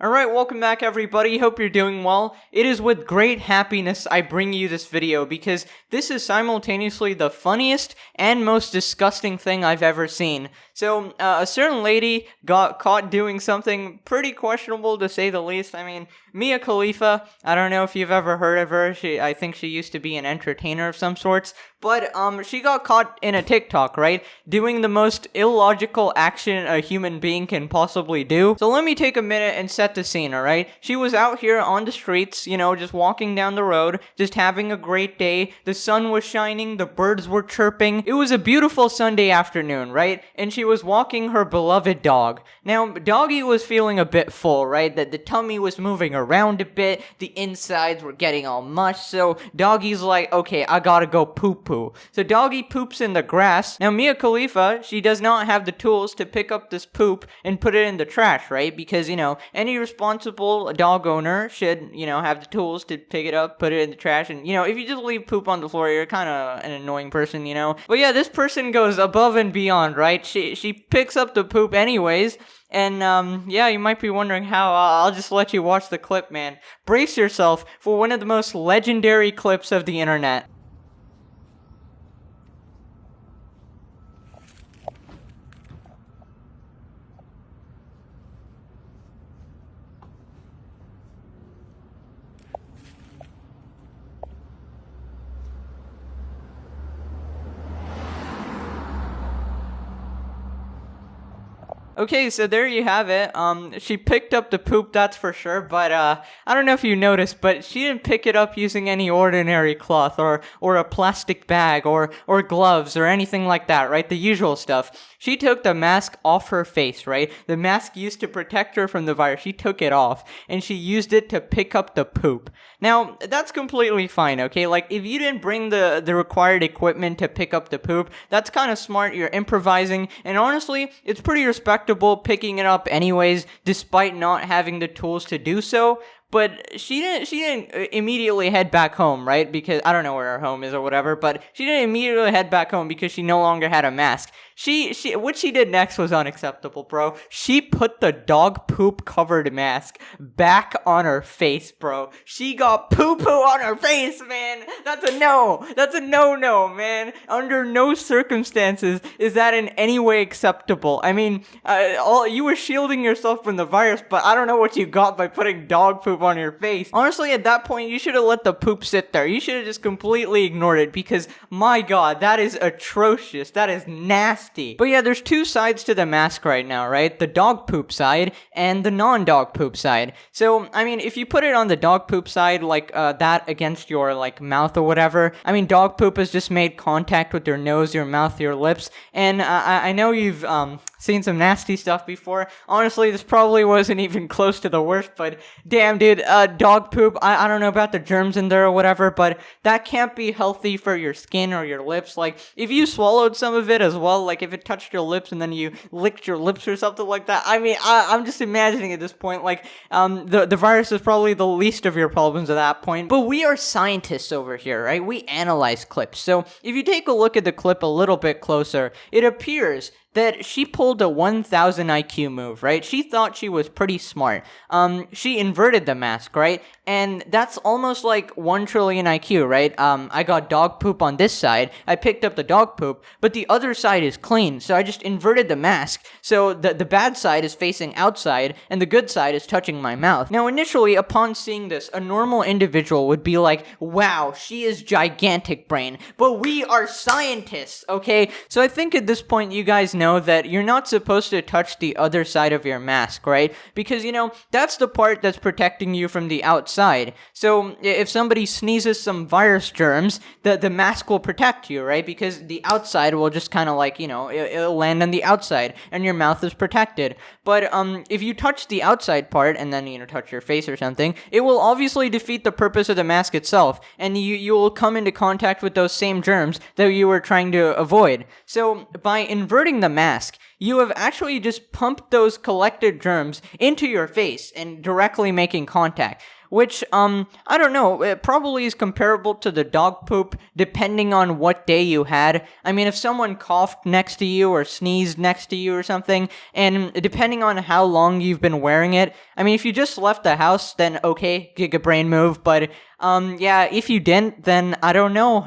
Alright, welcome back everybody, hope you're doing well. It is with great happiness I bring you this video because this is simultaneously the funniest and most disgusting thing I've ever seen. So, a certain lady got caught doing something pretty questionable to say the least. I mean, Mia Khalifa, I don't know if you've ever heard of her, I think she used to be an entertainer of some sorts, but she got caught in a TikTok, right? Doing the most illogical action a human being can possibly do. So let me take a minute and set the scene, alright? She was out here on the streets, you know, just walking down the road, just having a great day. The sun was shining, the birds were chirping. It was a beautiful Sunday afternoon, right? And she was walking her beloved dog. Now, doggy was feeling a bit full, right? The tummy was moving around a bit, the insides were getting all mush, so doggy's like, okay, I gotta go poo-poo. So doggy poops in the grass. Now, Mia Khalifa, she does not have the tools to pick up this poop and put it in the trash, right? Because, you know, any responsible dog owner should, you know, have the tools to pick it up, put it in the trash, and, you know, if you just leave poop on the floor, you're kind of an annoying person, you know? But yeah, this person goes above and beyond, right? She picks up the poop anyways, and, yeah, you might be wondering how. I'll just let you watch the clip, man. Brace yourself for one of the most legendary clips of the internet. Okay, so there you have it. She picked up the poop, that's for sure, but, I don't know if you noticed, but she didn't pick it up using any ordinary cloth, or a plastic bag, or gloves, or anything like that, right? The usual stuff. She took the mask off her face, right? The mask used to protect her from the virus. She took it off, and she used it to pick up the poop. Now, that's completely fine, okay? Like, if you didn't bring the required equipment to pick up the poop, that's kind of smart, you're improvising, and honestly, it's pretty respectable picking it up anyways, despite not having the tools to do so. But she didn't immediately head back home, right? Because I don't know where her home is or whatever, but she didn't immediately head back home because she no longer had a mask. What she did next was unacceptable, bro. She put the dog poop covered mask back on her face, bro. She got poo-poo on her face, man. That's a no. That's a no-no, man. Under no circumstances is that in any way acceptable. I mean, you were shielding yourself from the virus, but I don't know what you got by putting dog poop on your face. Honestly, at that point, you should have let the poop sit there. You should have just completely ignored it because, my god, that is atrocious. That is nasty. But yeah, there's two sides to the mask right now, right? The dog poop side and the non-dog poop side. So, I mean, if you put it on the dog poop side, like, that against your, like, mouth or whatever, I mean, dog poop has just made contact with your nose, your mouth, your lips, and I know you've, seen some nasty stuff before. Honestly, this probably wasn't even close to the worst, but damn, dude, dog poop, I don't know about the germs in there or whatever, but that can't be healthy for your skin or your lips. Like, if you swallowed some of it as well, like if it touched your lips and then you licked your lips or something like that, I mean, I'm just imagining at this point, like, the virus is probably the least of your problems at that point. But we are scientists over here, right? We analyze clips. So if you take a look at the clip a little bit closer, it appears that she pulled a 1000 IQ move, right? She thought she was pretty smart. She inverted the mask, right? And that's almost like 1 trillion IQ, right? I got dog poop on this side, I picked up the dog poop, but the other side is clean, so I just inverted the mask, so the bad side is facing outside, and the good side is touching my mouth. Now, initially, upon seeing this, a normal individual would be like, wow, she is gigantic brain, but we are scientists, okay? So I think at this point, you guys know that you're not supposed to touch the other side of your mask, right? Because, you know, that's the part that's protecting you from the outside. So if somebody sneezes some virus germs, the mask will protect you, right? Because the outside will just kind of like, you know, it'll land on the outside and your mouth is protected. But if you touch the outside part and then, you know, touch your face or something, it will obviously defeat the purpose of the mask itself, and you will come into contact with those same germs that you were trying to avoid. So by inverting the mask, you have actually just pumped those collected germs into your face and directly making contact, which, I don't know, it probably is comparable to the dog poop, depending on what day you had. I mean, if someone coughed next to you or sneezed next to you or something, and depending on how long you've been wearing it, I mean, if you just left the house, then okay, Giga Brain move, but yeah, if you didn't, then I don't know,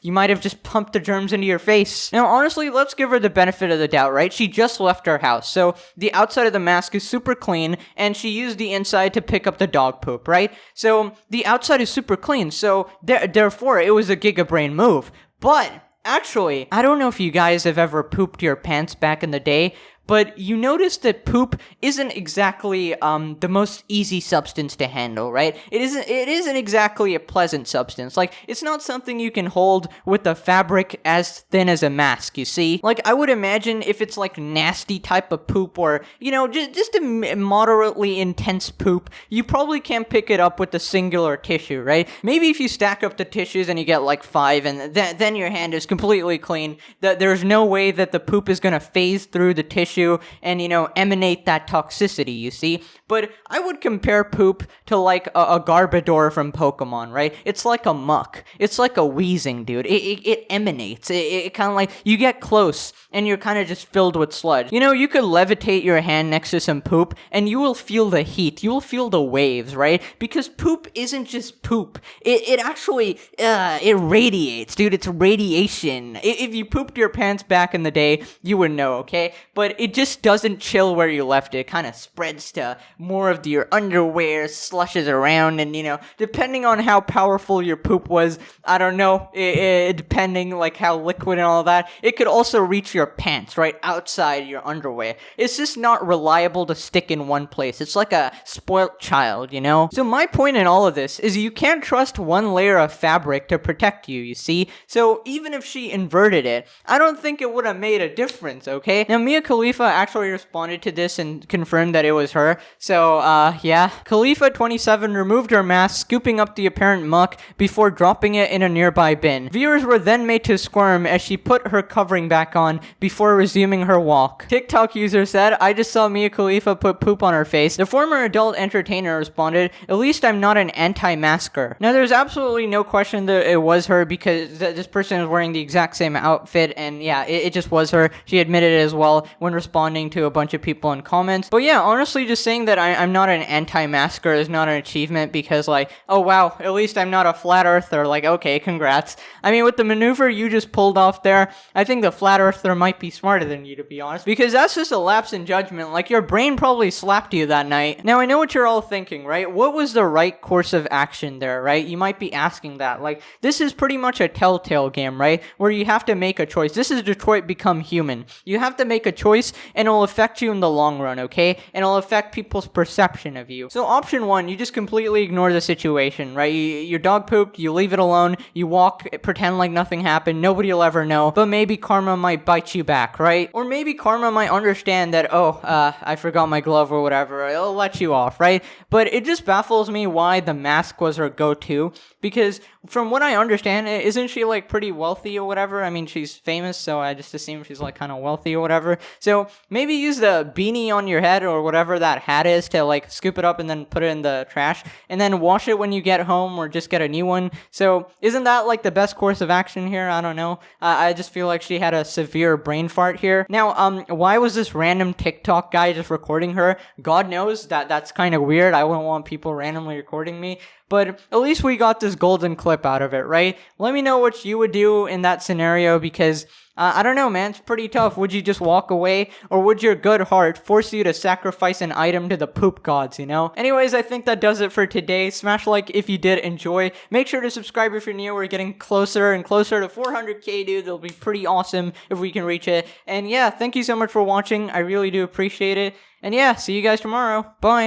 you might have just pumped the germs into your face. Now, honestly, let's give her the benefit of the doubt, right? She just left her house, so the outside of the mask is super clean, and she used the inside to pick up the dog poop, right? So, the outside is super clean, so therefore, it was a Giga Brain move. But, actually, I don't know if you guys have ever pooped your pants back in the day, but you notice that poop isn't exactly the most easy substance to handle, right? It isn't exactly a pleasant substance. Like, it's not something you can hold with a fabric as thin as a mask, you see? Like, I would imagine if it's like nasty type of poop or, you know, just a moderately intense poop, you probably can't pick it up with a singular tissue, right? Maybe if you stack up the tissues and you get like 5 and then your hand is completely clean, there's no way that the poop is gonna phase through the tissue and, you know, emanate that toxicity, you see? But I would compare poop to like a Garbodor from Pokemon, right? It's like a muck. It's like a wheezing, dude. It emanates. It kind of like, you get close and you're kind of just filled with sludge. You know, you could levitate your hand next to some poop and you will feel the heat. You will feel the waves, right? Because poop isn't just poop. It actually, it radiates, dude. It's radiation. If you pooped your pants back in the day, you would know, okay? But it just doesn't chill where you left it. It kind of spreads to more of your underwear, slushes around, and, you know, depending on how powerful your poop was, I don't know, depending, like, how liquid and all that, it could also reach your pants, right, outside your underwear. It's just not reliable to stick in one place. It's like a spoilt child, you know? So my point in all of this is you can't trust one layer of fabric to protect you, you see? So even if she inverted it, I don't think it would have made a difference, okay? Now, Mia Khalifa actually responded to this and confirmed that it was her. So, yeah. Khalifa, 27, removed her mask, scooping up the apparent muck before dropping it in a nearby bin. Viewers were then made to squirm as she put her covering back on before resuming her walk. TikTok user said, I just saw Mia Khalifa put poop on her face. The former adult entertainer responded, at least I'm not an anti-masker. Now, there's absolutely no question that it was her because this person is wearing the exact same outfit, and yeah, it just was her. She admitted it as well when responding to a bunch of people in comments. But yeah, honestly, just saying that I'm not an anti-masker is not an achievement because, like, oh wow, at least I'm not a flat earther. Like, okay, congrats. I mean, with the maneuver you just pulled off there, I think the flat earther might be smarter than you, to be honest, because that's just a lapse in judgment. Like, your brain probably slapped you that night. Now, I know what you're all thinking, right? What was the right course of action there, right? You might be asking that. Like, this is pretty much a Telltale game, right? Where you have to make a choice. This is Detroit Become Human. You have to make a choice and it'll affect you in the long run, okay? And it'll affect people's perception of you. So option 1, you just completely ignore the situation, right? Your dog pooped, you leave it alone, you walk, pretend like nothing happened, nobody will ever know, but maybe karma might bite you back, right? Or maybe karma might understand that, oh, I forgot my glove or whatever, it'll let you off, right? But it just baffles me why the mask was her go-to, because from what I understand, isn't she like pretty wealthy or whatever? I mean, she's famous, so I just assume she's like kind of wealthy or whatever. So maybe use the beanie on your head or whatever that hat is to like scoop it up and then put it in the trash and then wash it when you get home or just get a new one. So isn't that like the best course of action here? I don't know. I just feel like she had a severe brain fart here. Now, why was this random TikTok guy just recording her? God knows that's kind of weird. I wouldn't want people randomly recording me. But at least we got this golden clip out of it, right? Let me know what you would do in that scenario because, I don't know, man, it's pretty tough. Would you just walk away or would your good heart force you to sacrifice an item to the poop gods, you know? Anyways, I think that does it for today. Smash like if you did enjoy. Make sure to subscribe if you're new. We're getting closer and closer to 400k, dude. It'll be pretty awesome if we can reach it. And yeah, thank you so much for watching. I really do appreciate it. And yeah, see you guys tomorrow. Bye.